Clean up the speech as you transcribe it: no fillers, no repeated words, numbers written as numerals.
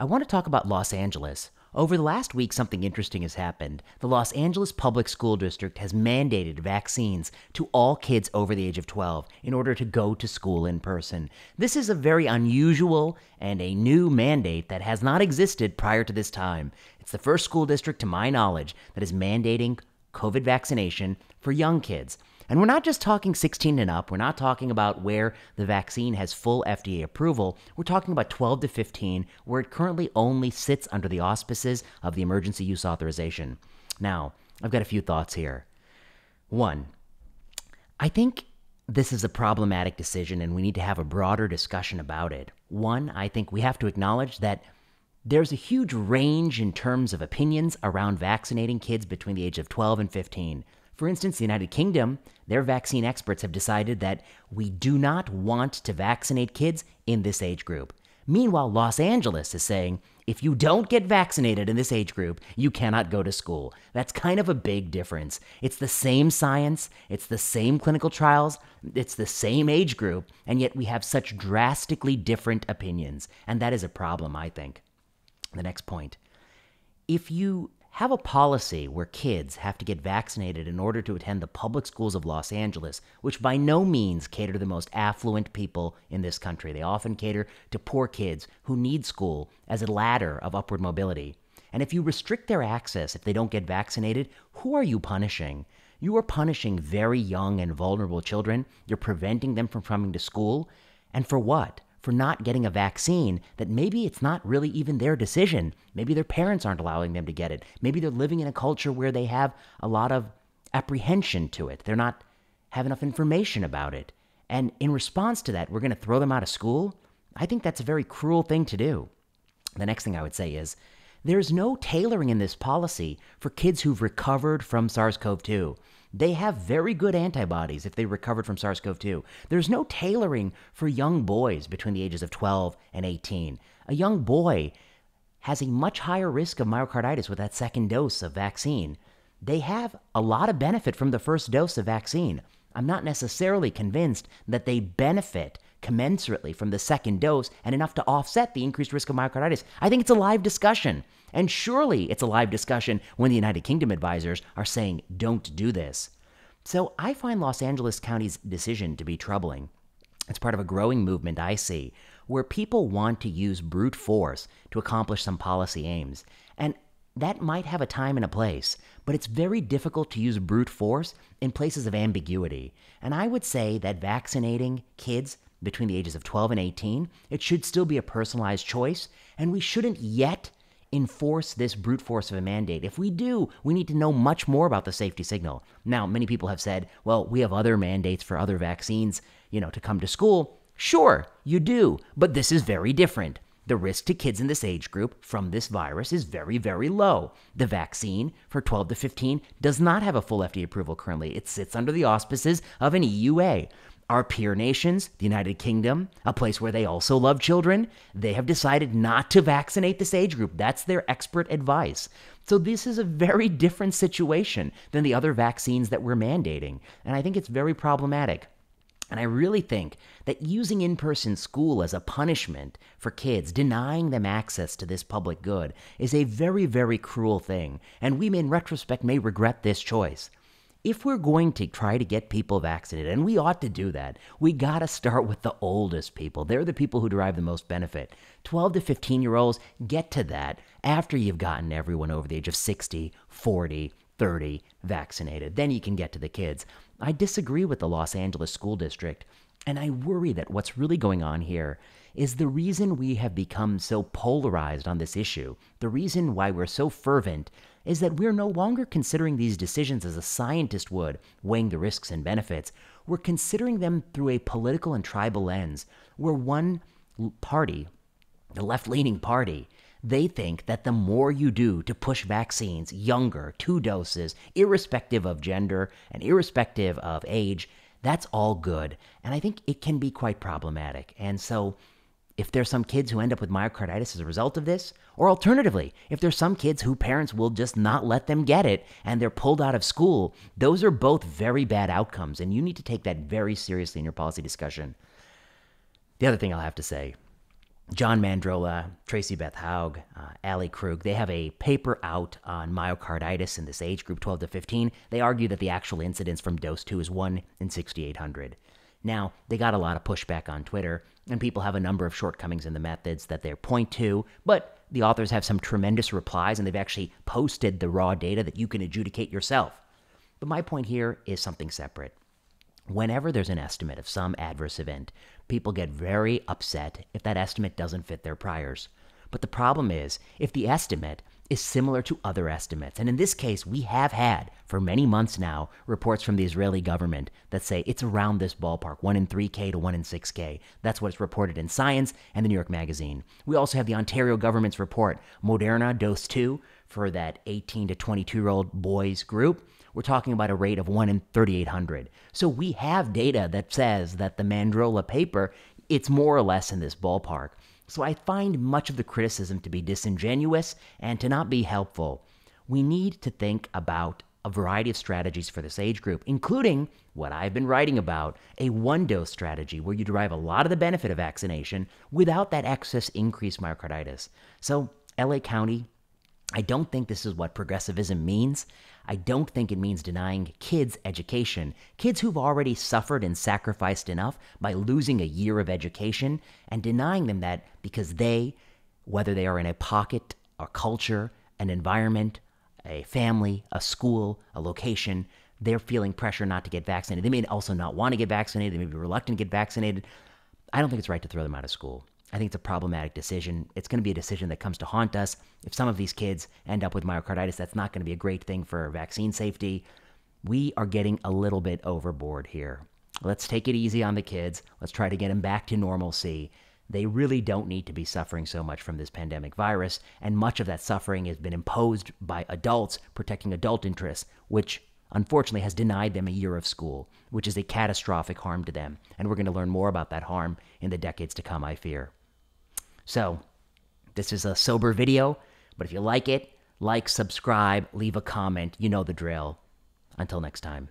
I want to talk about Los Angeles. Over the last week, something interesting has happened. The Los Angeles Public School District has mandated vaccines to all kids over the age of 12 in order to go to school in person. This is a very unusual and a new mandate that has not existed prior to this time. It's the first school district, to my knowledge, that is mandating COVID vaccination for young kids. And we're not just talking 16 and up. We're not talking about where the vaccine has full FDA approval. We're talking about 12 to 15, where it currently only sits under the auspices of the emergency use authorization. Now, I've got a few thoughts here. One, I think this is a problematic decision and we need to have a broader discussion about it. One, I think we have to acknowledge that there's a huge range in terms of opinions around vaccinating kids between the age of 12 and 15. For instance, the United Kingdom, their vaccine experts have decided that we do not want to vaccinate kids in this age group. Meanwhile, Los Angeles is saying, if you don't get vaccinated in this age group, you cannot go to school. That's kind of a big difference. It's the same science, it's the same clinical trials, it's the same age group, and yet we have such drastically different opinions. And that is a problem, I think. The next point. If you have a policy where kids have to get vaccinated in order to attend the public schools of Los Angeles, which by no means cater to the most affluent people in this country. They often cater to poor kids who need school as a ladder of upward mobility. And if you restrict their access if they don't get vaccinated, who are you punishing? You are punishing very young and vulnerable children. You're preventing them from coming to school. And for what? For not getting a vaccine that maybe it's not really even their decision. Maybe their parents aren't allowing them to get it. Maybe they're living in a culture where they have a lot of apprehension to it. They're not have enough information about it. And in response to that, we're going to throw them out of school? I think that's a very cruel thing to do. The next thing I would say is, there's no tailoring in this policy for kids who've recovered from SARS-CoV-2. They have very good antibodies if they recovered from SARS-CoV-2. There's no tailoring for young boys between the ages of 12 and 18. A young boy has a much higher risk of myocarditis with that second dose of vaccine. They have a lot of benefit from the first dose of vaccine. I'm not necessarily convinced that they benefit commensurately from the second dose and enough to offset the increased risk of myocarditis. I think it's a live discussion. And surely it's a live discussion when the United Kingdom advisors are saying, don't do this. So I find Los Angeles County's decision to be troubling. It's part of a growing movement I see where people want to use brute force to accomplish some policy aims. And that might have a time and a place, but it's very difficult to use brute force in places of ambiguity. And I would say that vaccinating kids between the ages of 12 and 18, it should still be a personalized choice, and we shouldn't yet enforce this brute force of a mandate. If we do, we need to know much more about the safety signal. Now, many people have said, well, we have other mandates for other vaccines, to come to school. Sure, you do, but this is very different. The risk to kids in this age group from this virus is very, very low. The vaccine for 12 to 15 does not have a full FDA approval currently. It sits under the auspices of an EUA. Our peer nations, the United Kingdom, a place where they also love children, they have decided not to vaccinate this age group. That's their expert advice. So this is a very different situation than the other vaccines that we're mandating. And I think it's very problematic. And I really think that using in-person school as a punishment for kids, denying them access to this public good, is a very, very cruel thing. And we, in retrospect, may regret this choice. If we're going to try to get people vaccinated, and we ought to do that, we got to start with the oldest people. They're the people who derive the most benefit. 12 to 15-year-olds, get to that after you've gotten everyone over the age of 60, 40, 30 vaccinated. Then you can get to the kids. I disagree with the Los Angeles School District, and I worry that what's really going on here is the reason we have become so polarized on this issue, the reason why we're so fervent, is that we're no longer considering these decisions as a scientist would, weighing the risks and benefits. We're considering them through a political and tribal lens, where one party, the left-leaning party, they think that the more you do to push vaccines younger, 2 doses, irrespective of gender and irrespective of age, that's all good. And I think it can be quite problematic. And so if there's some kids who end up with myocarditis as a result of this, or alternatively, if there's some kids who parents will just not let them get it and they're pulled out of school, those are both very bad outcomes. And you need to take that very seriously in your policy discussion. The other thing I'll have to say, John Mandrola, Tracy Beth Haug, Ali Krug, they have a paper out on myocarditis in this age group, 12 to 15. They argue that the actual incidence from dose 2 is 1 in 6,800. Now, they got a lot of pushback on Twitter, and people have a number of shortcomings in the methods that they point to, but the authors have some tremendous replies, and they've actually posted the raw data that you can adjudicate yourself. But my point here is something separate. Whenever there's an estimate of some adverse event, people get very upset if that estimate doesn't fit their priors. But the problem is, if the estimate is similar to other estimates, and in this case, we have had, for many months now, reports from the Israeli government that say it's around this ballpark, 1 in 3K to 1 in 6K. That's what's reported in Science and the New York Magazine. We also have the Ontario government's report, Moderna Dose 2, for that 18 to 22-year-old boys group. We're talking about a rate of 1 in 3,800. So we have data that says that the Mandrola paper, it's more or less in this ballpark. So I find much of the criticism to be disingenuous and to not be helpful. We need to think about a variety of strategies for this age group, including what I've been writing about, a one-dose strategy where you derive a lot of the benefit of vaccination without that excess increased myocarditis. So LA County, I don't think this is what progressivism means. I don't think it means denying kids education. Kids who've already suffered and sacrificed enough by losing a year of education, and denying them that because they, whether they are in a pocket, a culture, an environment, a family, a school, a location, they're feeling pressure not to get vaccinated. They may also not want to get vaccinated. They may be reluctant to get vaccinated. I don't think it's right to throw them out of school. I think it's a problematic decision. It's going to be a decision that comes to haunt us. If some of these kids end up with myocarditis, that's not going to be a great thing for vaccine safety. We are getting a little bit overboard here. Let's take it easy on the kids. Let's try to get them back to normalcy. They really don't need to be suffering so much from this pandemic virus, and much of that suffering has been imposed by adults protecting adult interests, which unfortunately has denied them a year of school, which is a catastrophic harm to them. And we're going to learn more about that harm in the decades to come, I fear. So, this is a sober video, but if you like it, like, subscribe, leave a comment. You know the drill. Until next time.